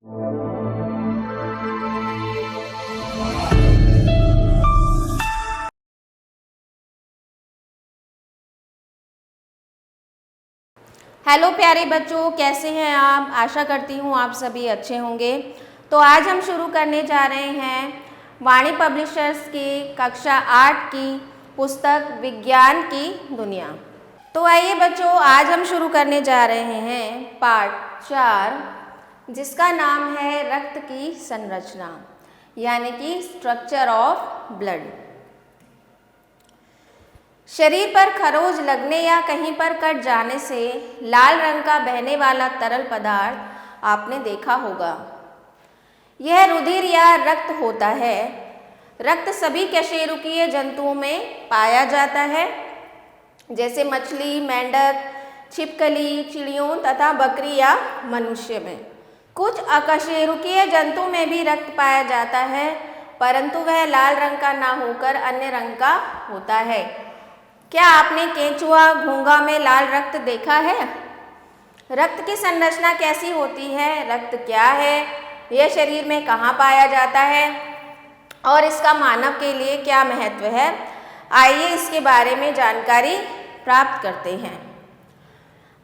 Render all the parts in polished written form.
Hello प्यारे बच्चों, कैसे हैं आप? आशा करती हूँ आप सभी अच्छे होंगे। तो आज हम शुरू करने जा रहे हैं वाणी पब्लिशर्स की कक्षा 8 की पुस्तक विज्ञान की दुनिया। तो आइए बच्चों, आज हम शुरू करने जा रहे हैं पाठ 4, जिसका नाम है रक्त की संरचना, यानी कि स्ट्रक्चर ऑफ ब्लड। शरीर पर खरोंच लगने या कहीं पर कट जाने से लाल रंग का बहने वाला तरल पदार्थ आपने देखा होगा। यह रुधिर या रक्त होता है। रक्त सभी कशेरुकीय जंतुओं में पाया जाता है, जैसे मछली, मेंढक, छिपकली, चिड़ियों तथा बकरी या मनुष्य में। कुछ अकशेरुकीय जंतु में भी रक्त पाया जाता है, परंतु वह लाल रंग का ना होकर अन्य रंग का होता है। क्या आपने केंचुआ, घोंघा में लाल रक्त देखा है? रक्त की संरचना कैसी होती है? रक्त क्या है? यह शरीर में कहाँ पाया जाता है और इसका मानव के लिए क्या महत्व है? आइए इसके बारे में जानकारी प्राप्त करते हैं।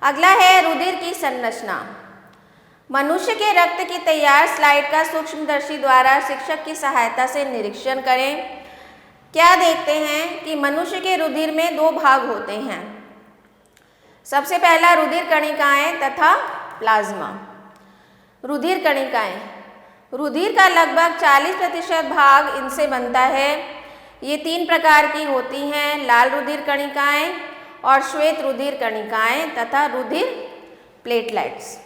अगला है रुधिर की संरचना। मनुष्य के रक्त की तैयार स्लाइड का सूक्ष्मदर्शी द्वारा शिक्षक की सहायता से निरीक्षण करें। क्या देखते हैं कि मनुष्य के रुधिर में 2 भाग होते हैं। सबसे पहला रुधिर कणिकाएं तथा प्लाज्मा। रुधिर कणिकाएं, रुधिर का लगभग 40% भाग इनसे बनता है। ये 3 प्रकार की होती हैं: लाल रुधिर कणिकाएं और श्वेत रुधिर कणिकाएं तथा रुधिर प्लेटलेट्स।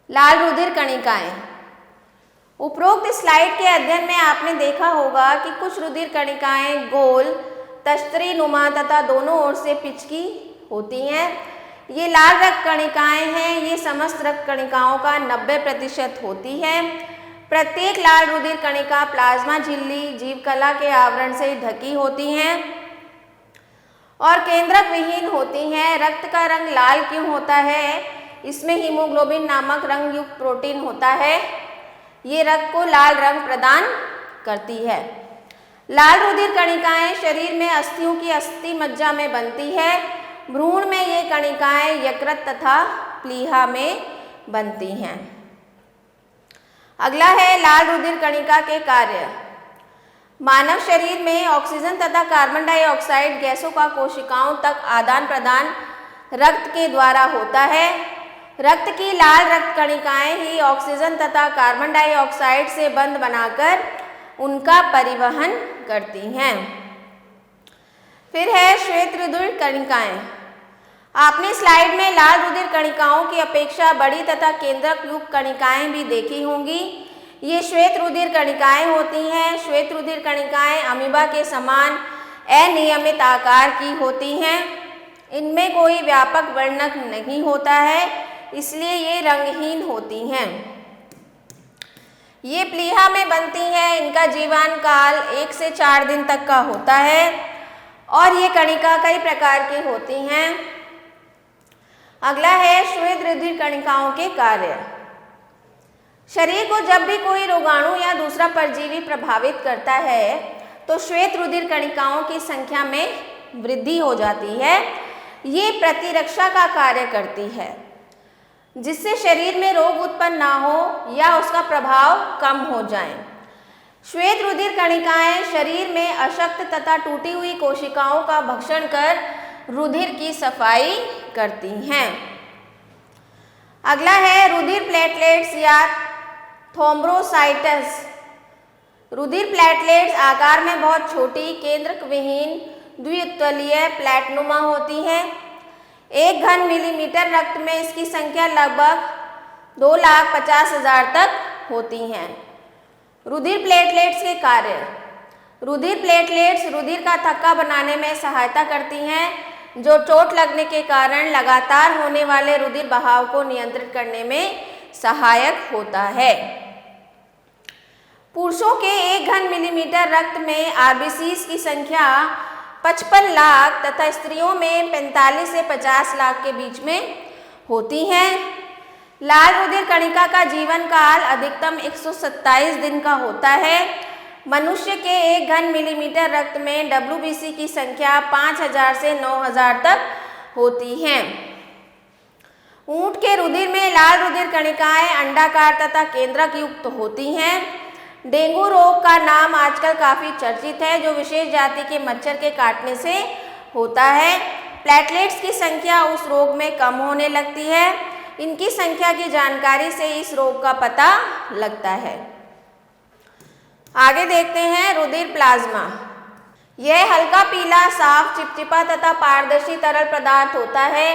लाल रुधिर कणिकाएं। उपरोक्त स्लाइड के अध्ययन में आपने देखा होगा कि कुछ रुधिर कणिकाएं गोल, तश्तरी नुमा तथा दोनों ओर से पिचकी होती हैं। ये लाल रक्त कणिकाएं हैं। ये समस्त रक्त कणिकाओं का 90% होती है। प्रत्येक लाल रुधिर कणिका प्लाज्मा झिल्ली जीवकला के आवरण से ढकी होती हैं और केंद्रक विहीन होती हैं। रक्त का रंग लाल क्यों होता है? इसमें हीमोग्लोबिन नामक रंग युक्त प्रोटीन होता है। ये रक्त को लाल रंग प्रदान करती है। लाल रुधिर कणिकाएं शरीर में अस्थियों की अस्थि मज्जा में बनती है। भ्रूण में ये कणिकाएं यकृत तथा प्लीहा में बनती हैं। अगला है लाल रुधिर कणिका के कार्य। मानव शरीर में ऑक्सीजन तथा कार्बन डाइऑक्साइड गैसों का कोशिकाओं तक आदान प्रदान रक्त के द्वारा होता है। रक्त की लाल रक्त कणिकाएं ही ऑक्सीजन तथा कार्बन डाइऑक्साइड से बंध बनाकर उनका परिवहन करती हैं। फिर है श्वेत रुधिर कणिकाएं। आपने स्लाइड में लाल रुधिर कणिकाओं की अपेक्षा बड़ी तथा केंद्रक युक्त कणिकाएं भी देखी होंगी। ये श्वेत रुधिर कणिकाएं होती हैं। श्वेत रुधिर कणिकाएं अमीबा के समान अनियमित आकार की होती हैं। इनमें कोई व्यापक वर्णक नहीं होता है, इसलिए ये रंगहीन होती हैं। ये प्लीहा में बनती हैं। इनका जीवन काल 1 से 4 दिन तक का होता है और ये कणिका कई प्रकार की होती हैं। अगला है श्वेत रुधिर कणिकाओं के कार्य। शरीर को जब भी कोई रोगाणु या दूसरा परजीवी प्रभावित करता है तो श्वेत रुधिर कणिकाओं की संख्या में वृद्धि हो जाती है। ये प्रतिरक्षा का कार्य करती है, जिससे शरीर में रोग उत्पन्न ना हो या उसका प्रभाव कम हो जाए। श्वेत रुधिर कणिकाएं शरीर में अशक्त तथा टूटी हुई कोशिकाओं का भक्षण कर रुधिर की सफाई करती हैं। अगला है रुधिर प्लेटलेट्स या थ्रोम्बोसाइट्स। रुधिर प्लेटलेट्स आकार में बहुत छोटी, केंद्रक विहीन, द्वितलीय प्लेटनुमा होती हैं। 1 घन मिलीमीटर रक्त में इसकी संख्या लगभग 2,50,000 तक होती हैं। रुधिर प्लेटलेट्स के कार्य। रुधिर प्लेटलेट्स रुधिर का थक्का बनाने में सहायता करती हैं, जो चोट लगने के कारण लगातार होने वाले रुधिर बहाव को नियंत्रित करने में सहायक होता है। पुरुषों के 1 घन मिलीमीटर रक्त में आरबीसीज की संख्या 55 लाख तथा स्त्रियों में 45 से 50 लाख के बीच में होती हैं। लाल रुधिर कणिका का जीवन काल अधिकतम 127 दिन का होता है। मनुष्य के 1 घन मिलीमीटर रक्त में WBC की संख्या 5000 से 9000 तक होती हैं। ऊंट के रुधिर में लाल रुधिर कणिकाएं अंडाकार तथा केंद्रक युक्त होती हैं। डेंगू रोग का नाम आजकल काफ़ी चर्चित है, जो विशेष जाति के मच्छर के काटने से होता है। प्लेटलेट्स की संख्या उस रोग में कम होने लगती है। इनकी संख्या की जानकारी से इस रोग का पता लगता है। आगे देखते हैं रुधिर प्लाज्मा। यह हल्का पीला, साफ, चिपचिपा तथा पारदर्शी तरल पदार्थ होता है।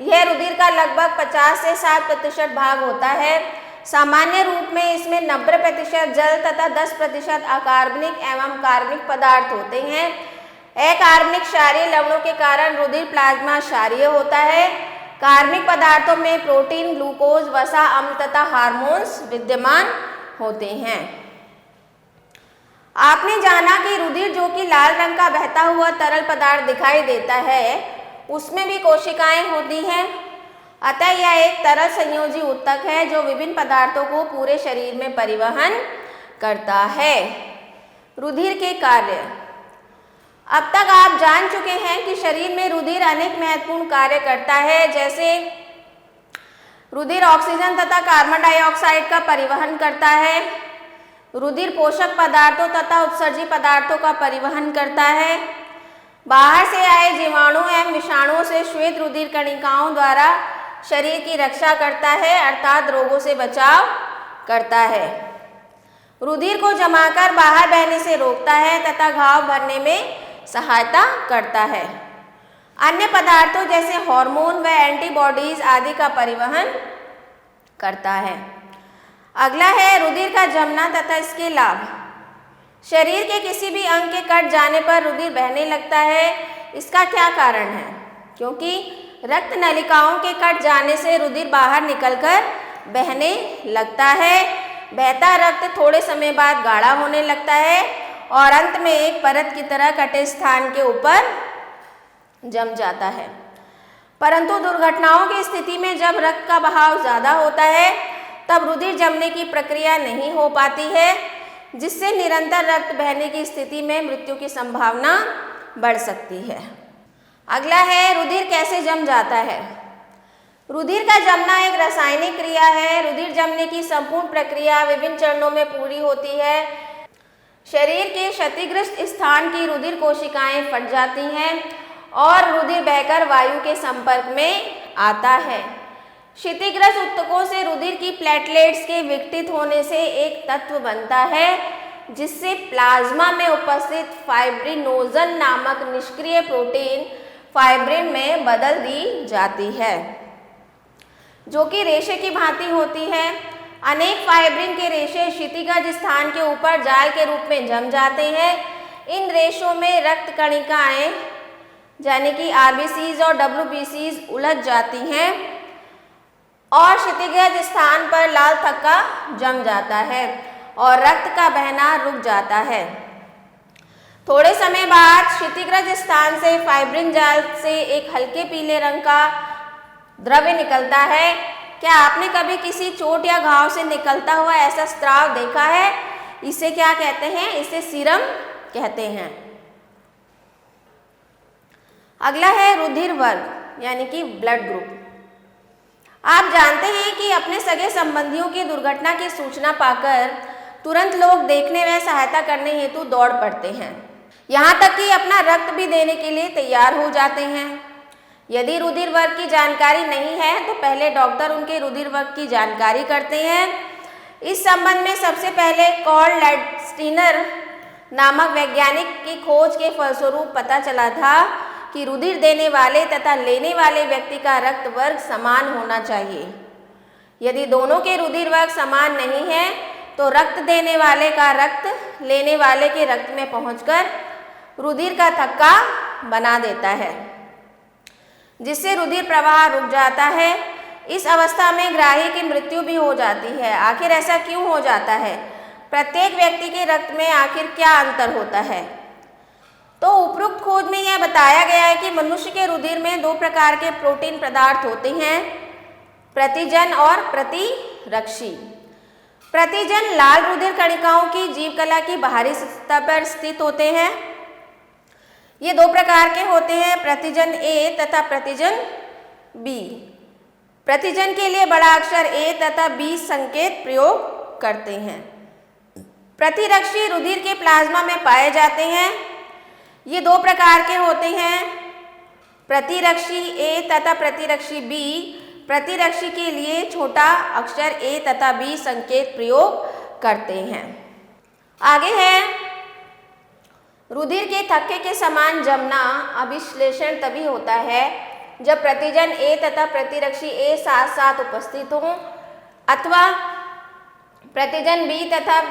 यह रुधिर का लगभग 50 से 60% भाग होता है। सामान्य रूप में इसमें 90% जल तथा 10% अकार्बनिक एवं कार्बनिक पदार्थ होते हैं। अकार्बनिक क्षारीय लवणों के कारण रुधिर प्लाज्मा क्षारीय होता है। कार्बनिक पदार्थों में प्रोटीन, ग्लूकोज, वसा, अम्ल तथा हार्मोन्स विद्यमान होते हैं। आपने जाना कि रुधिर जो कि लाल रंग का बहता हुआ तरल पदार्थ दिखाई देता है, उसमें भी कोशिकाएं होती हैं। अतः यह एक तरल संयोजी ऊतक है जो विभिन्न पदार्थों को पूरे शरीर में परिवहन करता है। रुधिर के कार्य। अब तक आप जान चुके हैं कि शरीर में रुधिर अनेक महत्वपूर्ण कार्य करता है, जैसे रुधिर ऑक्सीजन तथा कार्बन डाइऑक्साइड का परिवहन करता है। रुधिर पोषक पदार्थों तथा उत्सर्जी पदार्थों का परिवहन करता है। बाहर से आए जीवाणु एवं विषाणुओं से श्वेत रुधिर कणिकाओं द्वारा शरीर की रक्षा करता है, अर्थात रोगों से बचाव करता है। रुधिर को जमाकर बाहर बहने से रोकता है तथा घाव भरने में सहायता करता है। अन्य पदार्थों जैसे हार्मोन व एंटीबॉडीज आदि का परिवहन करता है। अगला है रुधिर का जमना तथा इसके लाभ। शरीर के किसी भी अंग के कट जाने पर रुधिर बहने लगता है। इसका क्या कारण है? क्योंकि रक्त नलिकाओं के कट जाने से रुधिर बाहर निकलकर बहने लगता है। बहता रक्त थोड़े समय बाद गाढ़ा होने लगता है और अंत में एक परत की तरह कटे स्थान के ऊपर जम जाता है। परंतु दुर्घटनाओं की स्थिति में जब रक्त का बहाव ज़्यादा होता है तब रुधिर जमने की प्रक्रिया नहीं हो पाती है, जिससे निरंतर रक्त बहने की स्थिति में मृत्यु की संभावना बढ़ सकती है। अगला है रुधिर कैसे जम जाता है। रुधिर का जमना एक रासायनिक क्रिया है। रुधिर जमने की संपूर्ण प्रक्रिया विभिन्न चरणों में पूरी होती है। शरीर के क्षतिग्रस्त स्थान की रुधिर कोशिकाएं फट जाती हैं और रुधिर बहकर वायु के संपर्क में आता है। क्षतिग्रस्त ऊतकों से रुधिर की प्लेटलेट्स के विघटित होने से एक तत्व बनता है, जिससे प्लाज्मा में उपस्थित फाइब्रिनोजन नामक निष्क्रिय प्रोटीन फाइब्रिन में बदल दी जाती है, जो कि रेशे की भांति होती है। अनेक फाइब्रिन के रेशे क्षितिज स्थान के ऊपर जाल के रूप में जम जाते हैं। इन रेशों में रक्त कणिकाएं यानी कि आरबीसीज और डब्ल्यूबीसीज उलझ जाती हैं और क्षितिज स्थान पर लाल थक्का जम जाता है और रक्त का बहना रुक जाता है। थोड़े समय बाद क्षितिज स्थान से फाइब्रिन जाल से एक हल्के पीले रंग का द्रव्य निकलता है। क्या आपने कभी किसी चोट या घाव से निकलता हुआ ऐसा स्राव देखा है? इसे क्या कहते हैं? इसे सीरम कहते हैं। अगला है रुधिर वर्ग यानी कि ब्लड ग्रुप। आप जानते हैं कि अपने सगे संबंधियों की दुर्घटना की सूचना पाकर तुरंत लोग देखने व सहायता करने हेतु दौड़ पड़ते हैं, यहाँ तक कि अपना रक्त भी देने के लिए तैयार हो जाते हैं। यदि रुधिर वर्ग की जानकारी नहीं है तो पहले डॉक्टर उनके रुधिर वर्ग की जानकारी करते हैं। इस संबंध में सबसे पहले कार्ल लैंडस्टीनर नामक वैज्ञानिक की खोज के फलस्वरूप पता चला था कि रुधिर देने वाले तथा लेने वाले व्यक्ति का रक्त वर्ग समान होना चाहिए। यदि दोनों के रुधिर वर्ग समान नहीं है तो रक्त देने वाले का रक्त लेने वाले के रक्त में पहुंचकर रुधिर का थक्का बना देता है, जिससे रुधिर प्रवाह रुक जाता है। इस अवस्था में ग्राही की मृत्यु भी हो जाती है। आखिर ऐसा क्यों हो जाता है? प्रत्येक व्यक्ति के रक्त में आखिर क्या अंतर होता है? तो उपरोक्त खोज में यह बताया गया है कि मनुष्य के रुधिर में 2 प्रकार के प्रोटीन पदार्थ होते हैं। प्रतिजन और प्रतिरक्षी। प्रतिजन लाल रुधिर कणिकाओं की जीवकला की बाहरी सतह पर स्थित होते हैं। ये दो प्रकार के होते हैं, प्रतिजन ए तथा प्रतिजन बी। प्रतिजन के लिए बड़ा अक्षर ए तथा बी संकेत प्रयोग करते हैं। प्रतिरक्षी रुधिर के प्लाज्मा में पाए जाते हैं। ये दो प्रकार के होते हैं, प्रतिरक्षी ए तथा प्रतिरक्षी बी। प्रतिरक्षी के लिए छोटा अक्षर ए तथा बी संकेत प्रयोग करते हैं। आगे है रुधिर के थक्के के समान जमना अभिश्लेषण तभी होता है जब प्रतिजन ए तथा प्रतिरक्षी ए साथ साथ उपस्थित हों अथवा प्रतिजन बी तथा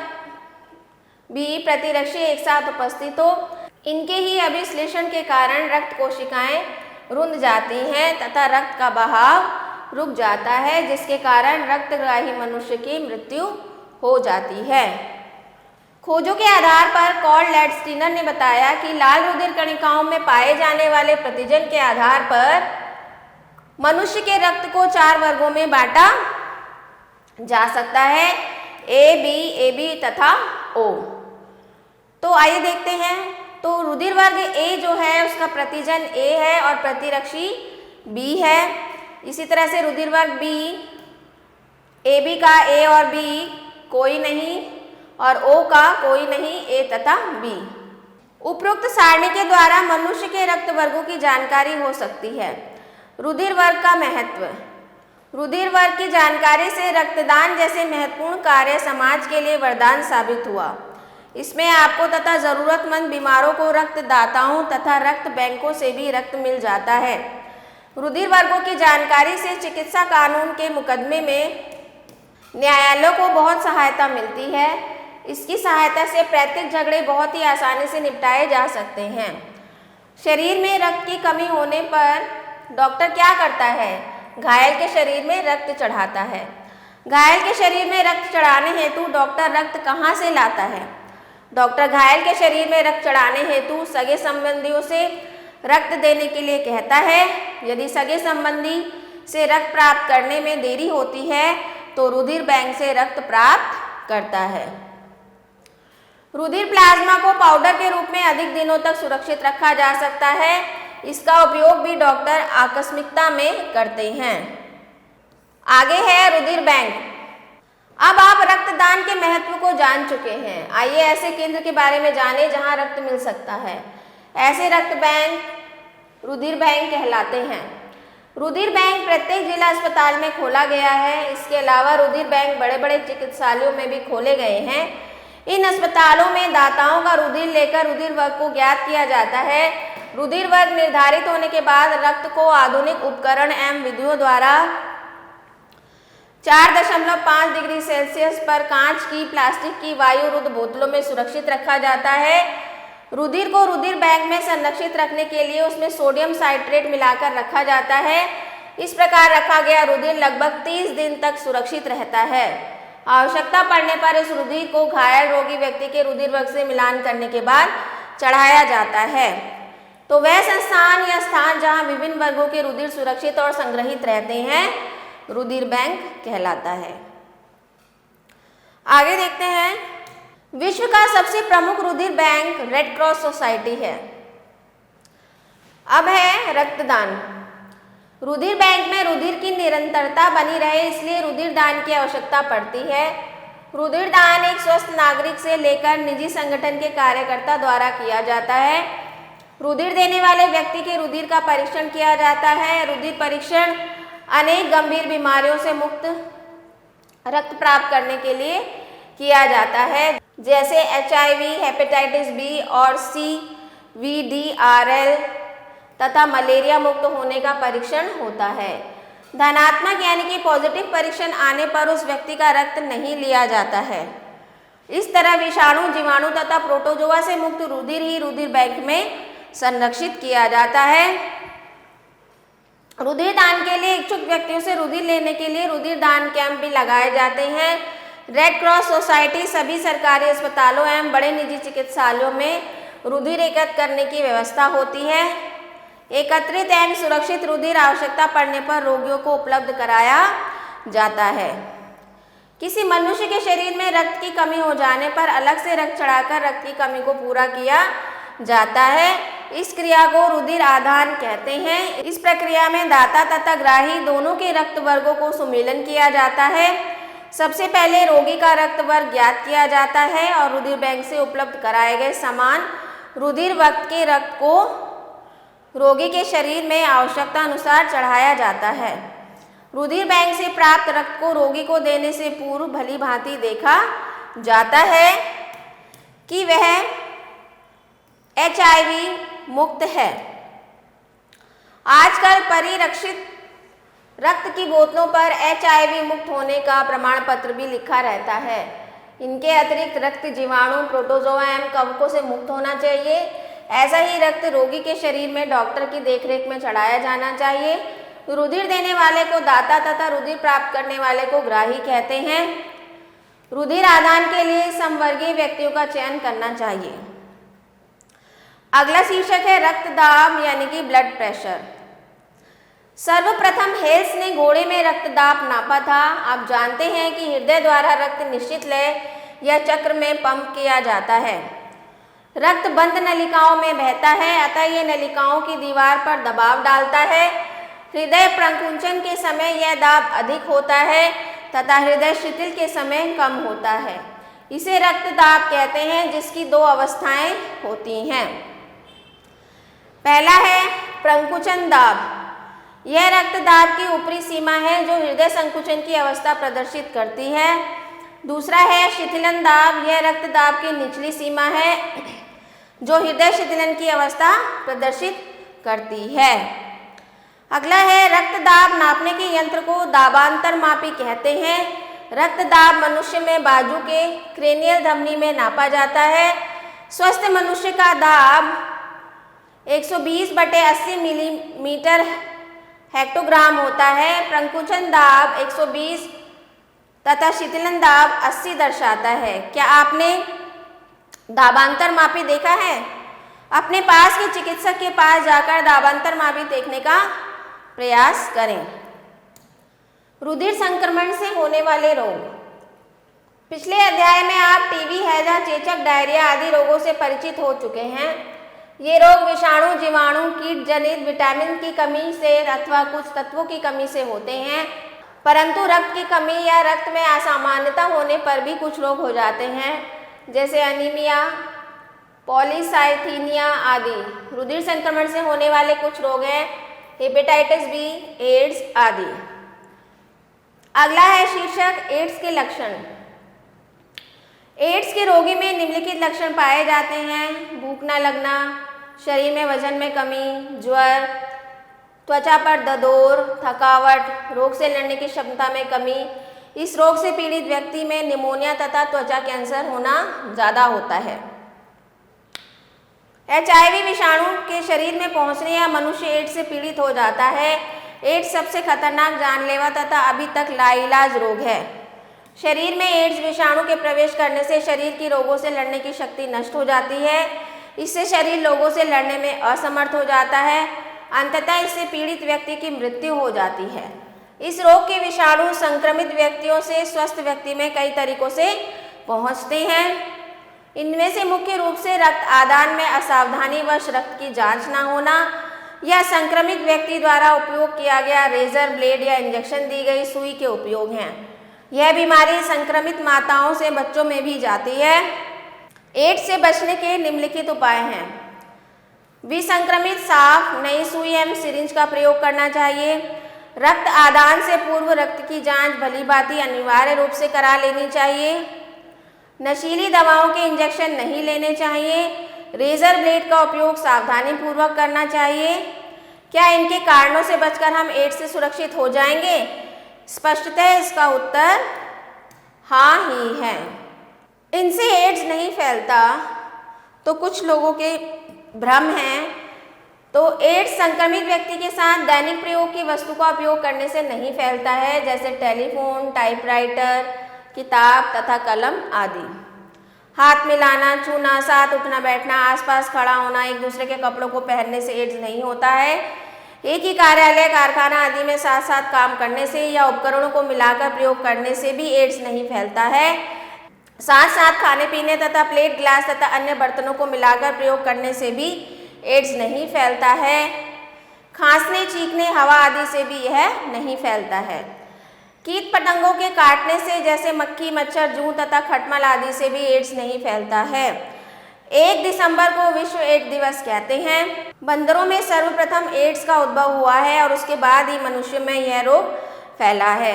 बी प्रतिरक्षी एक साथ उपस्थित हो। इनके ही अभिश्लेषण के कारण रक्त कोशिकाएं रुंध जाती हैं तथा रक्त का बहाव रुक जाता है, जिसके कारण रक्तग्राही मनुष्य की मृत्यु हो जाती है। खोजों के आधार पर कॉर्ल लैंडस्टीनर ने बताया कि लाल रुधिर कणिकाओं में पाए जाने वाले प्रतिजन के आधार पर मनुष्य के रक्त को 4 वर्गों में बांटा जा सकता है, ए बी तथा ओ। तो आइए देखते हैं। तो रुधिर वर्ग ए जो है उसका प्रतिजन ए है और प्रतिरक्षी बी है। इसी तरह से रुधिर वर्ग बी, ए बी का ए और बी कोई नहीं और ओ का कोई नहीं, ए तथा बी। उपरोक्त सारणी के द्वारा मनुष्य के रक्त वर्गों की जानकारी हो सकती है। रुधिर वर्ग का महत्व। रुधिर वर्ग की जानकारी से रक्तदान जैसे महत्वपूर्ण कार्य समाज के लिए वरदान साबित हुआ। इसमें आपको तथा जरूरतमंद बीमारों को रक्तदाताओं तथा रक्त बैंकों से भी रक्त मिल जाता है। रुधिर वर्गों की जानकारी से चिकित्सा कानून के मुकदमे में न्यायालयों को बहुत सहायता मिलती है। इसकी सहायता से पैतृक झगड़े बहुत ही आसानी से निपटाए जा सकते हैं। शरीर में रक्त की कमी होने पर डॉक्टर क्या करता है? घायल के शरीर में रक्त चढ़ाता है। घायल के शरीर में रक्त चढ़ाने हेतु डॉक्टर रक्त कहाँ से लाता है? डॉक्टर घायल के शरीर में रक्त चढ़ाने हेतु सगे संबंधियों से रक्त देने के लिए कहता है। यदि सगे संबंधी से रक्त प्राप्त करने में देरी होती है तो रुधिर बैंक से रक्त प्राप्त करता है। रुधिर प्लाज्मा को पाउडर के रूप में अधिक दिनों तक सुरक्षित रखा जा सकता है। इसका उपयोग भी डॉक्टर आकस्मिकता में करते हैं। आगे है रुधिर बैंक। अब आप रक्तदान के महत्व को जान चुके हैं। आइए ऐसे केंद्र के बारे में जानें जहां रक्त मिल सकता है। ऐसे रक्त बैंक रुधिर बैंक कहलाते हैं। रुधिर बैंक प्रत्येक जिला अस्पताल में खोला गया है। इसके अलावा रुधिर बैंक बड़े बड़े चिकित्सालयों में भी खोले गए हैं। इन अस्पतालों में दाताओं का रुधिर लेकर रुधिर वर्ग को ज्ञात किया जाता है। रुधिर वर्ग निर्धारित होने के बाद रक्त को आधुनिक उपकरण एवं विधियों द्वारा 4.5 डिग्री सेल्सियस पर कांच की प्लास्टिक की वायुरुद्ध बोतलों में सुरक्षित रखा जाता है। रुधिर को रुधिर बैंक में संरक्षित रखने के लिए उसमें सोडियम साइट्रेट मिलाकर रखा जाता है। इस प्रकार रखा गया रुधिर लगभग 30 दिन तक सुरक्षित रहता है। आवश्यकता पड़ने पर इस रुधिर को घायल रोगी व्यक्ति के रुधिर वर्ग से मिलान करने के बाद चढ़ाया जाता है। तो वह संस्थान या स्थान जहां विभिन्न वर्गों के रुधिर सुरक्षित और संग्रहित रहते हैं रुधिर बैंक कहलाता है। आगे देखते हैं। विश्व का सबसे प्रमुख रुधिर बैंक रेड क्रॉस सोसाइटी है। अब है रक्तदान। रुधिर बैंक में रुधिर की निरंतरता बनी रहे इसलिए रुधिर दान की आवश्यकता पड़ती है। रुधिर दान एक स्वस्थ नागरिक से लेकर निजी संगठन के कार्यकर्ता द्वारा किया जाता है। रुधिर देने वाले व्यक्ति के रुधिर का परीक्षण किया जाता है। रुधिर परीक्षण अनेक गंभीर बीमारियों से मुक्त रक्त प्राप्त करने के लिए किया जाता है, जैसे HIV, हेपेटाइटिस बी और C, VDRL तथा मलेरिया मुक्त होने का परीक्षण होता है। धनात्मक यानी कि पॉजिटिव परीक्षण आने पर उस व्यक्ति का रक्त नहीं लिया जाता है। इस तरह विषाणु, जीवाणु तथा प्रोटोजोआ से मुक्त रुधिर ही रुधिर बैंक में संरक्षित किया जाता है। रुधिर दान के लिए इच्छुक व्यक्तियों से रुधिर लेने के लिए रुधिर दान कैंप भी लगाए जाते हैं। रेड क्रॉस सोसाइटी सभी सरकारी अस्पतालों एवं बड़े निजी चिकित्सालयों में रुधिर एकत्र करने की व्यवस्था होती है। एकत्रित एवं सुरक्षित रुधिर आवश्यकता पड़ने पर रोगियों को उपलब्ध कराया जाता है। किसी मनुष्य के शरीर में रक्त की कमी हो जाने पर अलग से रक्त चढ़ाकर रक्त की कमी को पूरा किया जाता है। इस क्रिया को रुधिर आदान कहते हैं। इस प्रक्रिया में दाता तथा ग्राही दोनों के रक्त वर्गों को सुमेलन किया जाता है। सबसे पहले रोगी का रक्त वर्ग ज्ञात किया जाता है और रुधिर बैंक से उपलब्ध कराए गए समान रुधिर वर्ग के रक्त को रोगी के शरीर में आवश्यकता अनुसार चढ़ाया जाता है। रुधिर बैंक से प्राप्त रक्त को रोगी को देने से पूर्व भली भांति देखा जाता है कि वह HIV मुक्त है। आजकल परिरक्षित रक्त की बोतलों पर HIV मुक्त होने का प्रमाण पत्र भी लिखा रहता है। इनके अतिरिक्त रक्त जीवाणु, प्रोटोजोआ एवं कवकों से मुक्त होना चाहिए। ऐसा ही रक्त रोगी के शरीर में डॉक्टर की देखरेख में चढ़ाया जाना चाहिए। रुधिर देने वाले को दाता तथा रुधिर प्राप्त करने वाले को ग्राही कहते हैं। रुधिर आदान के लिए समवर्गीय व्यक्तियों का चयन करना चाहिए। अगला शीर्षक है रक्तदाब यानी कि ब्लड प्रेशर। सर्वप्रथम हेल्स ने घोड़े में रक्तदाब नापा था। आप जानते हैं कि हृदय द्वारा रक्त निश्चित लय या चक्र में पंप किया जाता है। रक्त बंद नलिकाओं में बहता है, अतः यह नलिकाओं की दीवार पर दबाव डालता है। हृदय प्रकुंचन के समय यह दाब अधिक होता है तथा हृदय शिथिल के समय कम होता है। इसे रक्तदाब कहते हैं, जिसकी दो अवस्थाएं होती हैं। पहला है प्रकुंचन दाब। यह रक्तदाब की ऊपरी सीमा है जो हृदय संकुचन की अवस्था प्रदर्शित करती है। दूसरा है शिथिलन दाब। यह रक्तदाब की निचली सीमा है जो हृदय शिथिलन की अवस्था प्रदर्शित करती है। अगला है रक्तदाब नापने के यंत्र को दाबांतर मापी कहते हैं। रक्तदाब मनुष्य में बाजू के क्रेनियल धमनी में नापा जाता है। स्वस्थ मनुष्य का दाब 120/80 मिलीमीटर हेक्टोग्राम होता है। प्रकुंचन दाब 120 तथा शिथिलन दाब 80 दर्शाता है। क्या आपने दाबांतर मापी देखा है? अपने पास के चिकित्सक के पास जाकर दाबांतर मापी देखने का प्रयास करें। रुधिर संक्रमण से होने वाले रोग। पिछले अध्याय में आप टीबी, हैजा, चेचक, डायरिया आदि रोगों से परिचित हो चुके हैं। ये रोग विषाणु, जीवाणु, कीट जनित विटामिन की कमी से अथवा कुछ तत्वों की कमी से होते हैं। परंतु रक्त की कमी या रक्त में असामान्यता होने पर भी कुछ रोग हो जाते हैं, जैसे अनीमिया, पॉलीसाइथीनिया आदि। रुधिर संक्रमण से होने वाले कुछ रोग हैं हेपेटाइटिस बी, एड्स आदि। अगला है शीर्षक एड्स के लक्षण। एड्स के रोगी में निम्नलिखित लक्षण पाए जाते हैं: भूख न लगना, शरीर में वजन में कमी, ज्वर, त्वचा पर ददोर, थकावट, रोग से लड़ने की क्षमता में कमी। इस रोग से पीड़ित व्यक्ति में निमोनिया तथा त्वचा कैंसर होना ज़्यादा होता है। HIV विषाणु के शरीर में पहुंचने या मनुष्य एड्स से पीड़ित हो जाता है। एड्स सबसे खतरनाक, जानलेवा तथा अभी तक लाइलाज रोग है। शरीर में एड्स विषाणु के प्रवेश करने से शरीर की रोगों से लड़ने की शक्ति नष्ट हो जाती है। इससे शरीर लोगों से लड़ने में असमर्थ हो जाता है। अंततः इससे पीड़ित व्यक्ति की मृत्यु हो जाती है। इस रोग के विषाणु संक्रमित व्यक्तियों से स्वस्थ व्यक्ति में कई तरीकों से पहुंचते हैं। इनमें से मुख्य रूप से रक्त आदान में असावधानीवश रक्त की जांच न होना या संक्रमित व्यक्ति द्वारा उपयोग किया गया रेजर ब्लेड या इंजेक्शन दी गई सुई के उपयोग हैं। यह बीमारी संक्रमित माताओं से बच्चों में भी जाती है। एड्स से बचने के निम्नलिखित उपाय हैं: विसंक्रमित साफ नई सुई एवं सिरिंज का प्रयोग करना चाहिए। रक्त आदान से पूर्व रक्त की जांच भलीभांति अनिवार्य रूप से करा लेनी चाहिए। नशीली दवाओं के इंजेक्शन नहीं लेने चाहिए। रेजर ब्लेड का उपयोग सावधानी पूर्वक करना चाहिए। क्या इनके कारणों से बचकर हम एड्स से सुरक्षित हो जाएंगे? स्पष्टतः इसका उत्तर हाँ ही है। इनसे एड्स नहीं फैलता तो कुछ लोगों के भ्रम हैं। तो एड्स संक्रमित व्यक्ति के साथ दैनिक प्रयोग की वस्तु का उपयोग करने से नहीं फैलता है, जैसे टेलीफोन, टाइपराइटर, किताब तथा कलम आदि। हाथ मिलाना, छूना, साथ उठना बैठना, आसपास खड़ा होना, एक दूसरे के कपड़ों को पहनने से एड्स नहीं होता है। एक ही कार्यालय, कारखाना आदि में साथ साथ काम करने से या उपकरणों को मिलाकर प्रयोग करने से भी एड्स नहीं फैलता है। साथ साथ खाने पीने तथा प्लेट, गिलास तथा अन्य बर्तनों को मिलाकर प्रयोग करने से भी एड्स नहीं फैलता है। खांसने, छींकने, हवा आदि से भी यह नहीं फैलता है। कीट पतंगों के काटने से जैसे मक्खी, मच्छर, जूं तथा खटमल आदि से भी एड्स नहीं फैलता है। 1 दिसंबर को विश्व एड्स दिवस कहते हैं। बंदरों में सर्वप्रथम एड्स का उद्भव हुआ है और उसके बाद ही मनुष्य में यह रोग फैला है।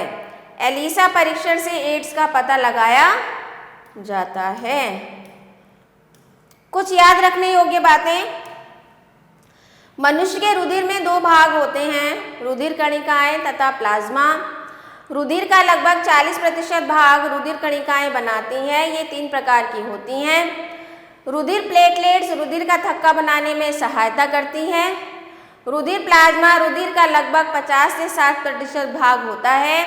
एलिसा परीक्षण से एड्स का पता लगाया जाता है। कुछ याद रखने योग्य बातें। मनुष्य के रुधिर में 2 भाग होते हैं, रुधिर कणिकाएं तथा प्लाज्मा। रुधिर का लगभग 40% भाग रुधिर कणिकाएं बनाती हैं। ये 3 प्रकार की होती हैं। रुधिर प्लेटलेट्स रुधिर का थक्का बनाने में सहायता करती हैं। रुधिर प्लाज्मा रुधिर का लगभग 50 से 60% भाग होता है।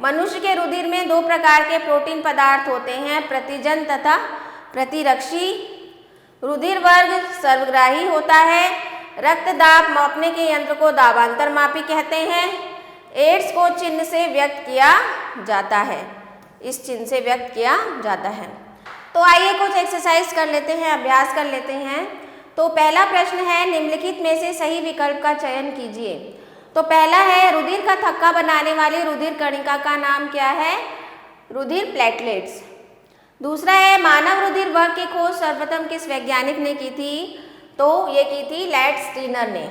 मनुष्य के रुधिर में 2 प्रकार के प्रोटीन पदार्थ होते हैं, प्रतिजन तथा प्रतिरक्षी। रुधिर वर्ग सर्वग्राही होता है। रक्त दाब मापने के यंत्र को दाबांतर मापी कहते हैं। एड्स को चिन्ह से व्यक्त किया जाता है, इस चिन्ह से व्यक्त किया जाता है। तो आइए कुछ एक्सरसाइज कर लेते हैं, अभ्यास कर लेते हैं। तो पहला प्रश्न है, निम्नलिखित में से सही विकल्प का चयन कीजिए। तो पहला है, रुधिर का थक्का बनाने वाली रुधिर कणिका का नाम क्या है? रुधिर प्लेटलेट्स। दूसरा है, मानव रुधिर वर्ग की खोज सर्वप्रथम किस वैज्ञानिक ने की थी? तो ये की थी लैंडस्टीनर ने।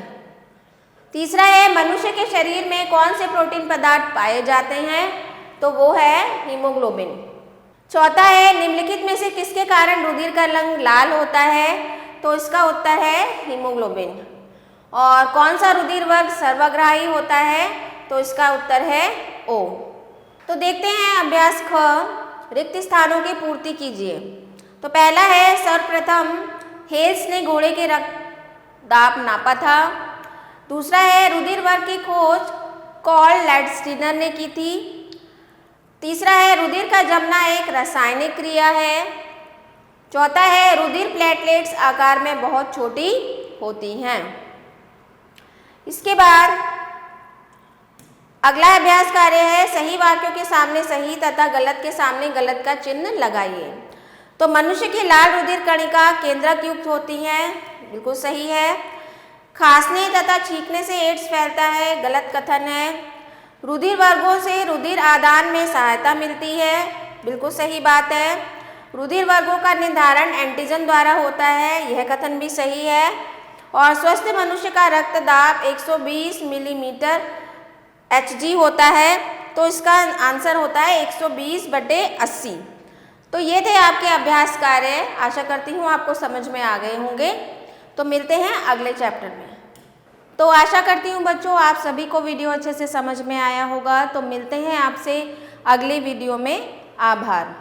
तीसरा है, मनुष्य के शरीर में कौन से प्रोटीन पदार्थ पाए जाते हैं? तो वो है हीमोग्लोबिन। चौथा है, निम्नलिखित में से किसके कारण रुधिर का रंग लाल होता है? तो इसका उत्तर है हीमोग्लोबिन। और कौन सा रुधिर वर्ग सर्वग्राही होता है? तो इसका उत्तर है ओ। तो देखते हैं अभ्यास ख, रिक्त स्थानों की पूर्ति कीजिए। तो पहला है, सर्वप्रथम हेल्स ने घोड़े के रक्त दाब नापा था। दूसरा है, रुधिर वर्ग की खोज कार्ल लैंडस्टीनर ने की थी। तीसरा है, रुधिर का जमना एक रासायनिक क्रिया है। चौथा है, रुधिर प्लेटलेट्स आकार में बहुत छोटी होती हैं। इसके बाद अगला अभ्यास कार्य है, सही वाक्यों के सामने सही तथा गलत के सामने गलत का चिन्ह लगाइए। तो मनुष्य की लाल रुधिर कणिका केंद्रक युक्त होती है, बिल्कुल सही है। खांसने तथा छींकने से एड्स फैलता है, गलत कथन है। रुधिर वर्गों से रुधिर आदान में सहायता मिलती है, बिल्कुल सही बात है। रुधिर वर्गों का निर्धारण एंटीजन द्वारा होता है, यह कथन भी सही है। और स्वस्थ मनुष्य का रक्त दाब 120 मिलीमीटर Hg होता है, तो इसका आंसर होता है 120/80। तो ये थे आपके अभ्यास कार्य। आशा करती हूँ आपको समझ में आ गए होंगे। तो मिलते हैं अगले चैप्टर में। तो आशा करती हूँ बच्चों आप सभी को वीडियो अच्छे से समझ में आया होगा। तो मिलते हैं आपसे अगले वीडियो में। आभार।